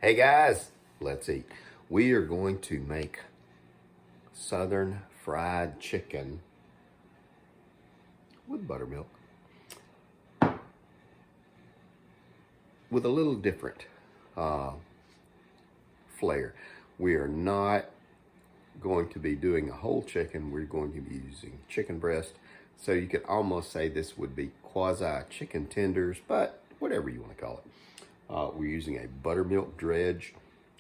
Hey guys, let's eat. We are going to make southern fried chicken with buttermilk with a little different flair. We are not going to be doing a whole chicken. We're going to be using chicken breast. So you could almost say this would be quasi chicken tenders, but whatever you want to call it. We're using a buttermilk dredge,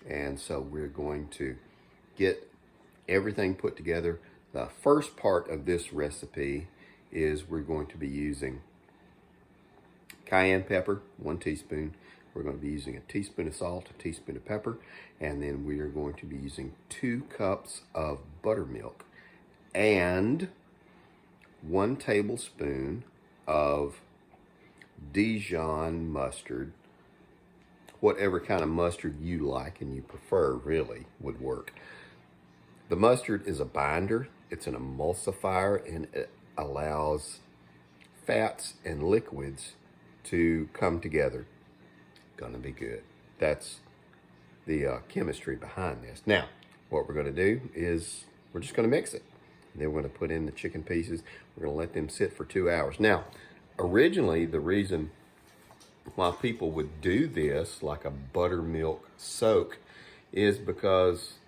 and so we're going to get everything put together. The first part of this recipe is we're going to be using cayenne pepper, 1 teaspoon. We're going to be using a teaspoon of salt, a teaspoon of pepper, and then we are going to be using 2 cups of buttermilk and 1 tablespoon of Dijon mustard. Whatever kind of mustard you like and you prefer really would work. The mustard is a binder, it's an emulsifier, and it allows fats and liquids to come together. Gonna be good. That's the chemistry behind this. Now, what we're gonna do is we're just gonna mix it. And then we're gonna put in the chicken pieces. We're gonna let them sit for 2 hours. Now, originally the reason why people would do this like a buttermilk soak is because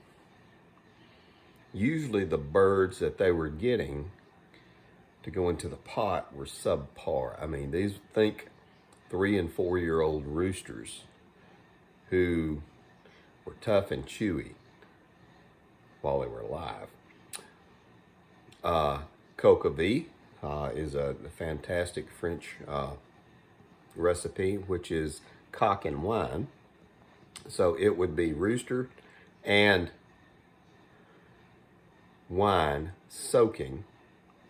usually the birds that they were getting to go into the pot were subpar. I mean, these, think 3 and 4 year old roosters who were tough and chewy while they were alive. Coq is a fantastic French recipe, which is cock and wine. So it would be rooster and wine soaking,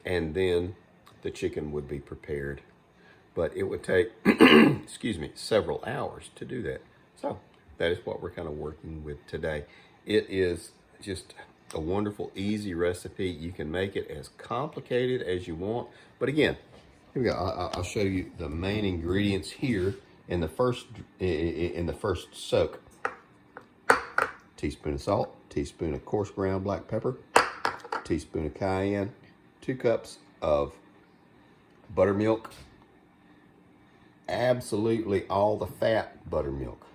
and then the chicken would be prepared. But it would take, excuse me, several hours to do that. So that is what we're kind of working with today. It is just a wonderful, easy recipe. You can make it as complicated as you want. But again, here we go. I'll show you the main ingredients here in the first soak. Teaspoon of salt, teaspoon of coarse ground black pepper, teaspoon of cayenne, 2 cups of buttermilk. Absolutely all the fat buttermilk.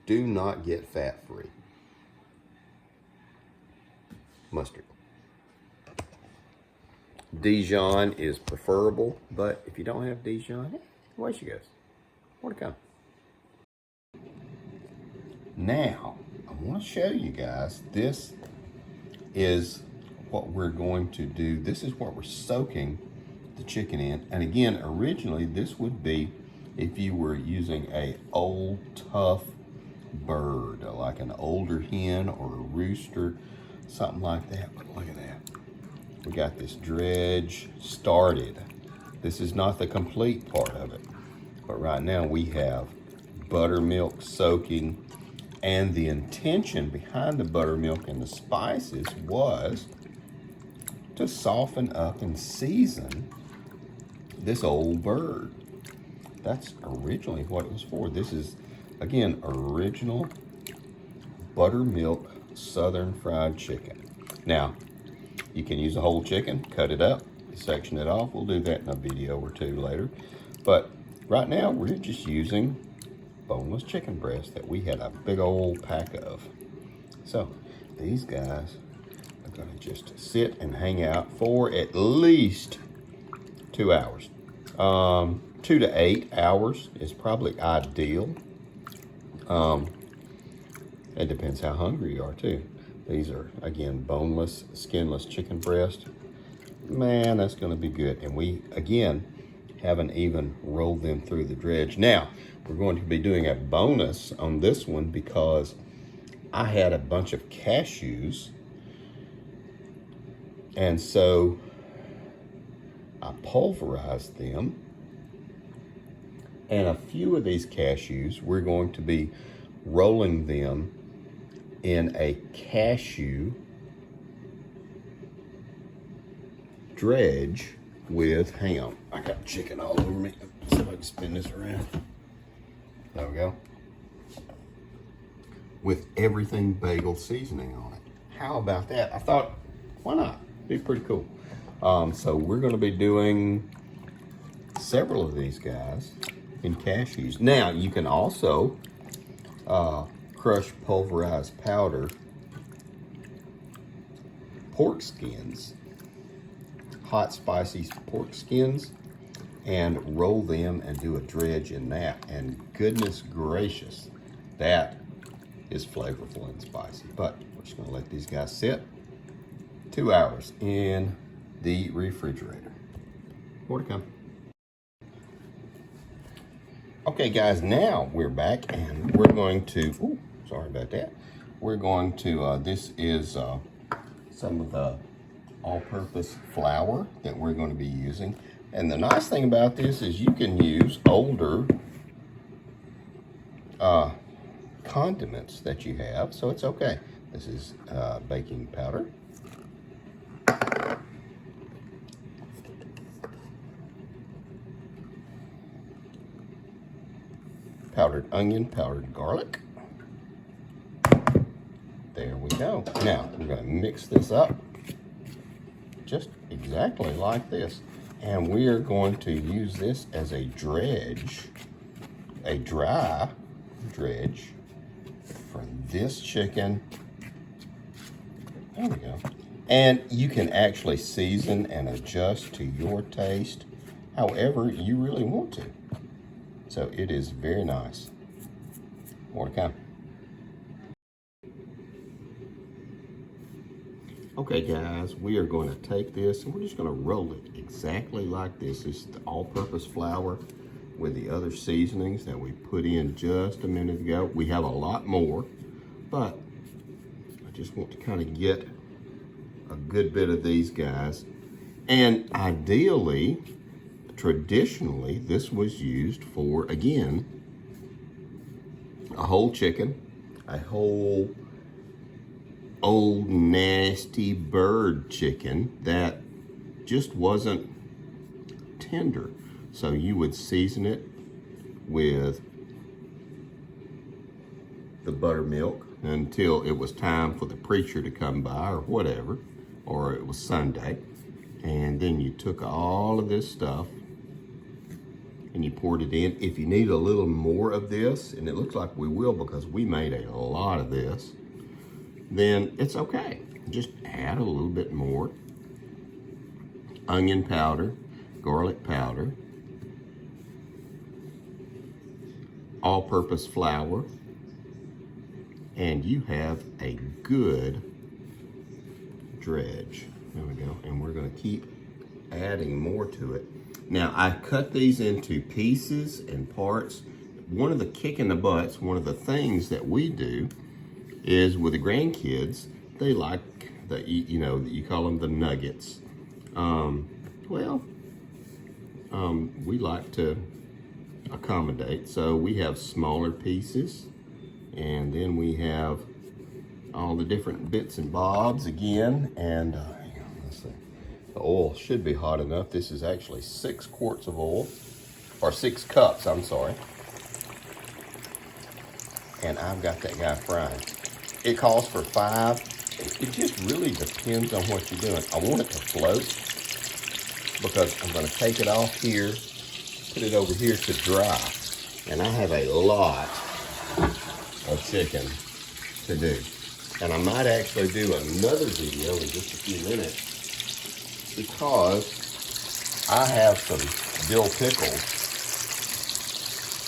Do not get fat free. Mustard. Dijon is preferable, but if you don't have Dijon, away she goes. More to come. Now, I want to show you guys, this is what we're going to do. This is what we're soaking the chicken in. And again, originally this would be if you were using a old tough bird, like an older hen or a rooster, something like that. But look at that. We got this dredge started. This is not the complete part of it, but right now we have buttermilk soaking, and the intention behind the buttermilk and the spices was to soften up and season this old bird. That's originally what it was for. This is, again, original buttermilk southern fried chicken. Now, you can use a whole chicken, cut it up, section it off. We'll do that in a video or 2 later. But right now, we're just using boneless chicken breast that we had a big old pack of. So these guys are gonna just sit and hang out for at least 2 hours. 2 to 8 hours is probably ideal. It depends how hungry you are too. These are, again, boneless, skinless chicken breast. Man, that's gonna be good. And we, again, haven't even rolled them through the dredge. Now, we're going to be doing a bonus on this one because I had a bunch of cashews. And so I pulverized them. And a few of these cashews, we're going to be rolling them in a cashew dredge with, hang on, I got chicken all over me. Let's see if I can spin this around. There we go. with everything bagel seasoning on it. How about that? I thought, why not? Be pretty cool. So we're going to be doing several of these guys in cashews. Now you can also crush pulverized powder pork skins, hot spicy pork skins, and roll them and do a dredge in that. And goodness gracious, that is flavorful and spicy. But we're just gonna let these guys sit 2 hours in the refrigerator. More to come. Okay guys, now we're back and we're going to, ooh, sorry about that. We're going to, this is some of the all-purpose flour that we're going to be using. And the nice thing about this is you can use older condiments that you have, so it's okay. This is baking powder. Powdered onion, powdered garlic. There we go. Now we're going to mix this up just exactly like this. And we are going to use this as a dredge, a dry dredge for this chicken. There we go. And you can actually season and adjust to your taste however you really want to. So it is very nice. More to come. Okay guys, we are going to take this and we're just going to roll it exactly like this. This is the all-purpose flour with the other seasonings that we put in just a minute ago. We have a lot more, but I just want to kind of get a good bit of these guys. And ideally, traditionally, this was used for, again, a whole chicken, a whole old nasty bird chicken that just wasn't tender. So you would season it with the buttermilk until it was time for the preacher to come by or whatever, or it was Sunday. And then you took all of this stuff and you poured it in. If you need a little more of this, and it looks like we will because we made a lot of this, then it's okay. Just add a little bit more. Onion powder, garlic powder, all-purpose flour, and you have a good dredge. There we go. And we're going to keep adding more to it. Now, I cut these into pieces and parts. One of the kick in the butts, one of the things that we do is with the grandkids, they like the, you know, you call them the nuggets. We like to accommodate. So we have smaller pieces, and then we have all the different bits and bobs again. And let's see, the oil should be hot enough. This is actually 6 quarts of oil, or 6 cups, I'm sorry. And I've got that guy frying. It calls for 5. It just really depends on what you're doing. I want it to float because I'm going to take it off here, put it over here to dry. And I have a lot of chicken to do. And I might actually do another video in just a few minutes because I have some dill pickles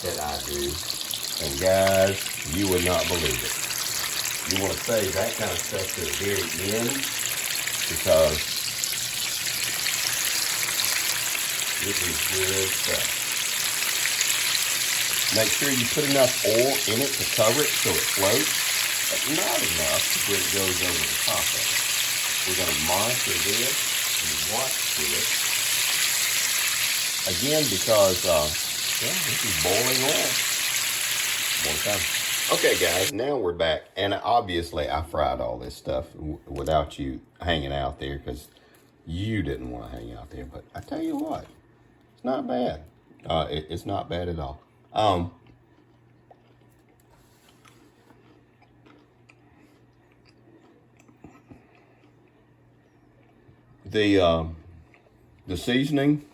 that I do. And guys, you would not believe it. You want to save that kind of stuff to the very end because it is good stuff. Make sure you put enough oil in it to cover it so it floats, but not enough where it goes over the top of it. We're going to monitor this and watch this. Again, because this is boiling oil. One time. Okay guys, now we're back, and obviously I fried all this stuff without you hanging out there because you didn't want to hang out there, but I tell you what, it's not bad. It's not bad at all. The seasoning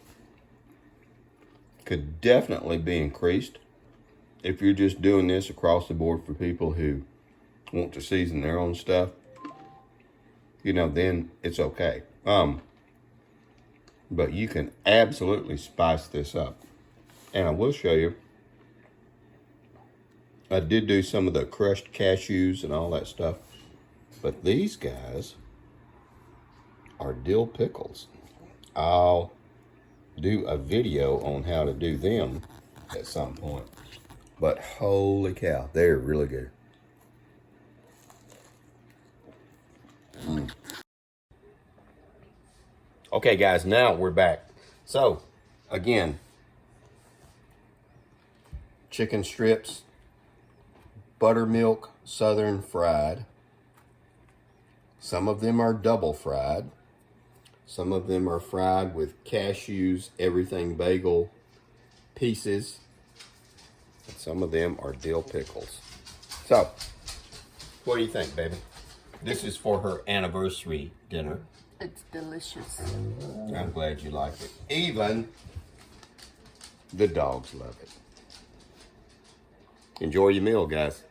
could definitely be increased if you're just doing this across the board for people who want to season their own stuff. You know, then it's okay. But you can absolutely spice this up. And I will show you. I did do some of the crushed cashews and all that stuff. But these guys are dill pickles. I'll do a video on how to do them at some point. But holy cow, they're really good. Okay guys, now we're back. So, again, chicken strips, buttermilk southern fried. Some of them are double fried. Some of them are fried with cashews, everything bagel pieces. And some of them are dill pickles. So, what do you think, baby? This is for her anniversary dinner. It's delicious. I'm glad you like it. Even the dogs love it. Enjoy your meal, guys.